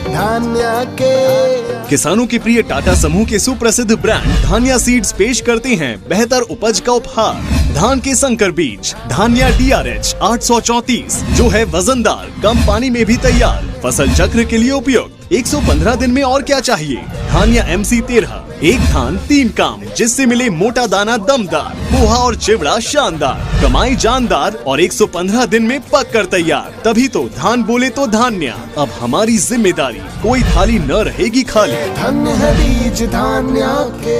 धान्या के किसानों के प्रिय टाटा समूह के सुप्रसिद्ध ब्रांड धान्या सीड्स पेश करते हैं बेहतर उपज का उपहार। धान के संकर बीज धान्या DRH 834 जो है वजनदार, कम पानी में भी तैयार, फसल चक्र के लिए उपयुक्त, 115 दिन में और क्या चाहिए। धान्या MC13 एक धान 3 काम, जिससे मिले मोटा दाना दमदार, पोहा और चिवड़ा शानदार, कमाई जानदार और 115 दिन में पक कर तैयार। तभी तो धान बोले तो धान्या। अब हमारी जिम्मेदारी, कोई थाली न रहेगी खाली। धन्य है बीज धान्या के।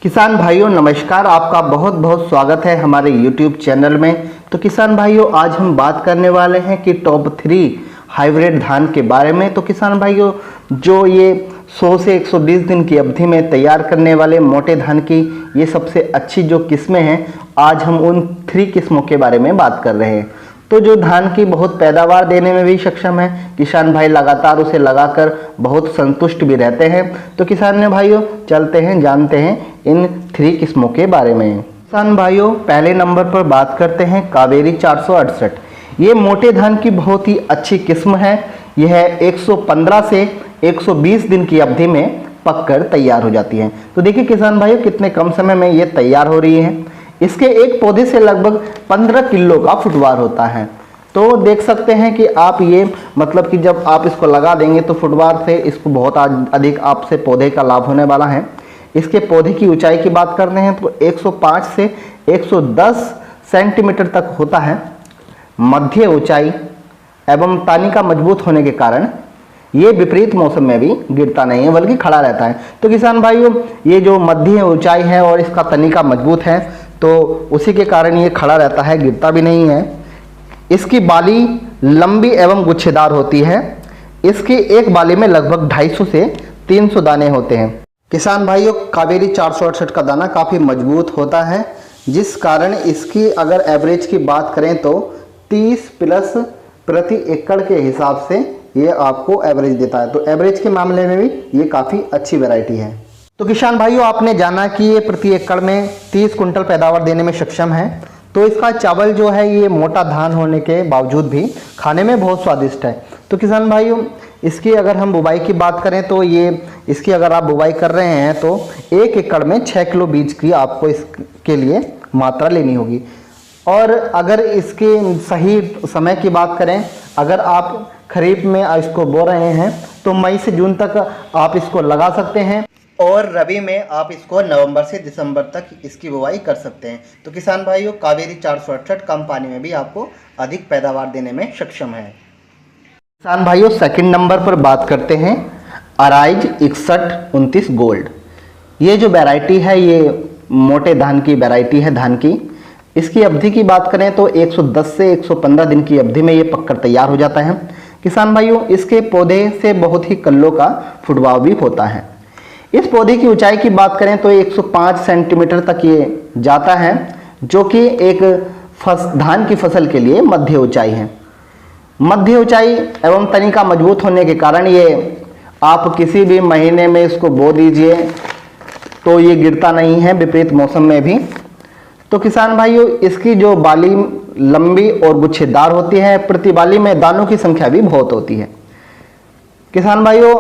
किसान भाइयों नमस्कार, आपका बहुत बहुत स्वागत है हमारे YouTube चैनल में। तो किसान भाइयों आज हम बात करने वाले हैं कि टॉप 3 हाइब्रिड धान के बारे में। तो किसान भाइयों जो ये 100 से 120 दिन की अवधि में तैयार करने वाले मोटे धान की ये सबसे अच्छी जो किस्में हैं, आज हम उन 3 किस्मों के बारे में बात कर रहे हैं। तो जो धान की बहुत पैदावार देने में भी सक्षम है, किसान भाई लगातार उसे लगाकर बहुत संतुष्ट भी रहते हैं। तो किसान भाइयों चलते हैं जानते हैं इन 3 किस्मों के बारे में। किसान भाइयों पहले नंबर पर बात करते हैं कावेरी 468। ये मोटे धान की बहुत ही अच्छी किस्म है। यह 115 से 120 दिन की अवधि में पककर तैयार हो जाती है। तो देखिए किसान भाइयों कितने कम समय में ये तैयार हो रही है। इसके एक पौधे से लगभग 15 किलो का फुटवार होता है। तो देख सकते हैं कि आप ये मतलब कि जब आप इसको लगा देंगे तो फुटवार से इसको बहुत अधिक आपसे पौधे का लाभ होने वाला है। इसके पौधे की ऊंचाई की बात करते हैं तो 105 से 110 सेंटीमीटर तक होता है। मध्य ऊंचाई एवं तानिका मजबूत होने के कारण ये विपरीत मौसम में भी गिरता नहीं है बल्कि खड़ा रहता है। तो किसान भाइयों ये जो मध्य ऊंचाई है और इसका तनिका मजबूत है तो उसी के कारण ये खड़ा रहता है, गिरता भी नहीं है। इसकी बाली लंबी एवं गुच्छेदार होती है। इसकी एक बाली में लगभग 250 से 300 दाने होते हैं। किसान भाइयों कावेरी 468 का दाना काफ़ी मजबूत होता है, जिस कारण इसकी अगर एवरेज की बात करें तो 30 प्लस प्रति एकड़ के हिसाब से ये आपको एवरेज देता है। तो एवरेज के मामले में भी ये काफ़ी अच्छी वैरायटी है। तो किसान भाइयों आपने जाना कि ये प्रति एकड़ में 30 कुंटल पैदावार देने में सक्षम है। तो इसका चावल जो है ये मोटा धान होने के बावजूद भी खाने में बहुत स्वादिष्ट है। तो किसान भाइयों इसकी अगर हम बुवाई की बात करें तो ये इसकी अगर आप बुवाई कर रहे हैं तो 1 एकड़ में 6 किलो बीज की आपको इसके लिए मात्रा लेनी होगी। और अगर इसके सही समय की बात करें, अगर आप खरीफ में इसको बो रहे हैं तो मई से जून तक आप इसको लगा सकते हैं और रबी में आप इसको नवंबर से दिसंबर तक इसकी बुवाई कर सकते हैं। तो किसान भाइयों कावेरी 468 कम पानी में भी आपको अधिक पैदावार देने में सक्षम है। किसान भाइयों सेकंड नंबर पर बात करते हैं अराइज 6129 गोल्ड। ये जो वैरायटी है ये मोटे धान की वैरायटी है धान की। इसकी अवधि की बात करें तो 110 से 115 दिन की अवधि में ये पककर तैयार हो जाता है। किसान भाइयों इसके पौधे से बहुत ही कल्लों का फुटवाव भी होता है। इस पौधे की ऊंचाई की बात करें तो 105 सेंटीमीटर तक ये जाता है, जो कि एक धान की फसल के लिए मध्य ऊंचाई है। मध्य ऊंचाई एवं तनिका मजबूत होने के कारण ये आप किसी भी महीने में इसको बो दीजिए तो ये गिरता नहीं है, विपरीत मौसम में भी। तो किसान भाइयों इसकी जो बाली लंबी और गुच्छेदार होती है, प्रति बाली में दानों की संख्या भी बहुत होती है। किसान भाइयों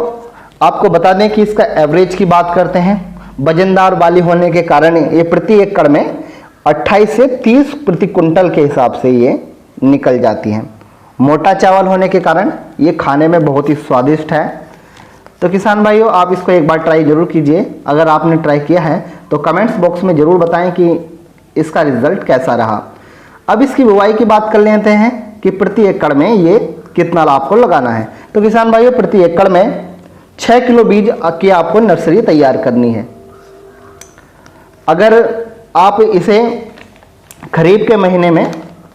आपको बता दें कि इसका एवरेज की बात करते हैं, वजनदार बाली होने के कारण ये प्रति एकड़ में 28 से 30 प्रति कुंटल के हिसाब से ये निकल जाती हैं। मोटा चावल होने के कारण ये खाने में बहुत ही स्वादिष्ट है। तो किसान भाइयों आप इसको एक बार ट्राई जरूर कीजिए। अगर आपने ट्राई किया है तो कमेंट्स बॉक्स में ज़रूर बताएं कि इसका रिजल्ट कैसा रहा। अब इसकी बुवाई की बात कर लेते हैं कि प्रति एकड़ में ये कितना आपको लगाना है। तो किसान भाइयों प्रति एकड़ में 6 किलो बीज की आपको नर्सरी तैयार करनी है। अगर आप इसे खरीफ के महीने में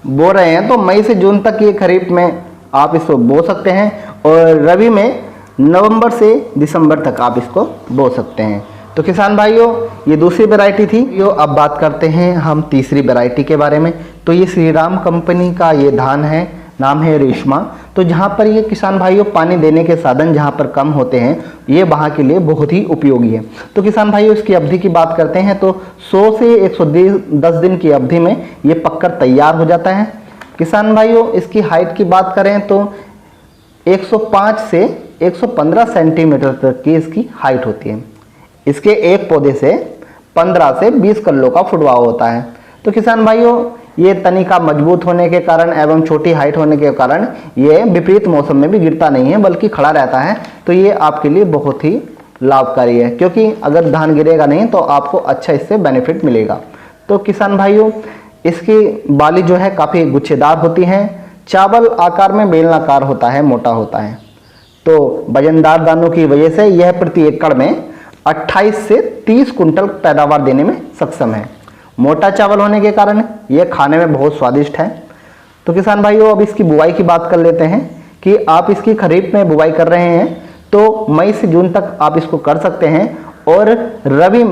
बो रहे हैं तो मई से जून तक ये खरीफ में आप इसको बो सकते हैं और रबी में नवंबर से दिसंबर तक आप इसको बो सकते हैं। तो किसान भाइयों ये दूसरी वैरायटी थी। यो अब बात करते हैं हम तीसरी वैरायटी के बारे में। तो ये श्री राम कंपनी का ये धान है, नाम है रेशमा। तो जहाँ पर ये किसान भाइयों पानी देने के साधन जहाँ पर कम होते हैं ये वहाँ के लिए बहुत ही उपयोगी है। तो किसान भाइयों इसकी अवधि की बात करते हैं तो 100 से 110 दिन की अवधि में ये पककर तैयार हो जाता है। किसान भाइयों इसकी हाइट की बात करें तो 105 से 115 सेंटीमीटर तक की इसकी हाइट होती है। इसके एक पौधे से 15 से 20 कल्लों का फुटवाव होता है। तो किसान भाइयों ये तनी का मजबूत होने के कारण एवं छोटी हाइट होने के कारण ये विपरीत मौसम में भी गिरता नहीं है बल्कि खड़ा रहता है। तो ये आपके लिए बहुत ही लाभकारी है, क्योंकि अगर धान गिरेगा नहीं तो आपको अच्छा इससे बेनिफिट मिलेगा। तो किसान भाइयों इसकी बाली जो है काफ़ी गुच्छेदार होती हैं, चावल आकार में बेलनाकार होता है, मोटा होता है। तो वजनदार दानों की वजह से यह प्रति एकड़ में 28 से 30 कुंटल पैदावार देने में सक्षम है। मोटा चावल होने के कारण यह खाने में बहुत स्वादिष्ट है। तो किसान भाइयों अब इसकी बुवाई की बात कर लेते हैं कि आप इसकी खरीफ में बुवाई कर रहे हैं तो मई से जून तक आप इसको कर सकते हैं और रबी में